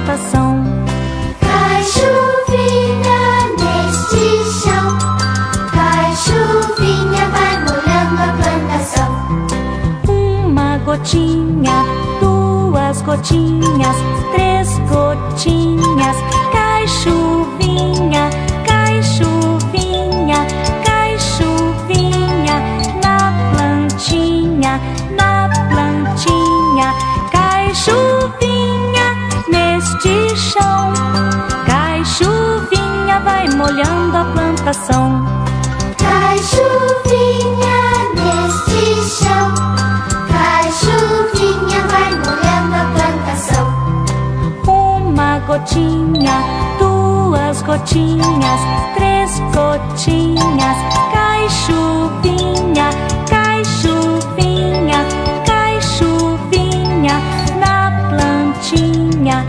plantação. Cai chuvinha neste chão, cai chuvinha, vai molhando a plantação. Uma gotinha, duas gotinhas, três gotinhas. Cai chuvinha, cai chuvinha, cai chuvinha na plantinha, na plantinha. Cai chuvinha neste chão, cai chuvinha, vai molhando a plantação. Cai chuvinha neste chão, cai chuvinha, vai molhando a plantação. Uma gotinha, duas gotinhas, três gotinhas. Cai chuvinha, cai chuvinha, cai chuvinha na plantinha,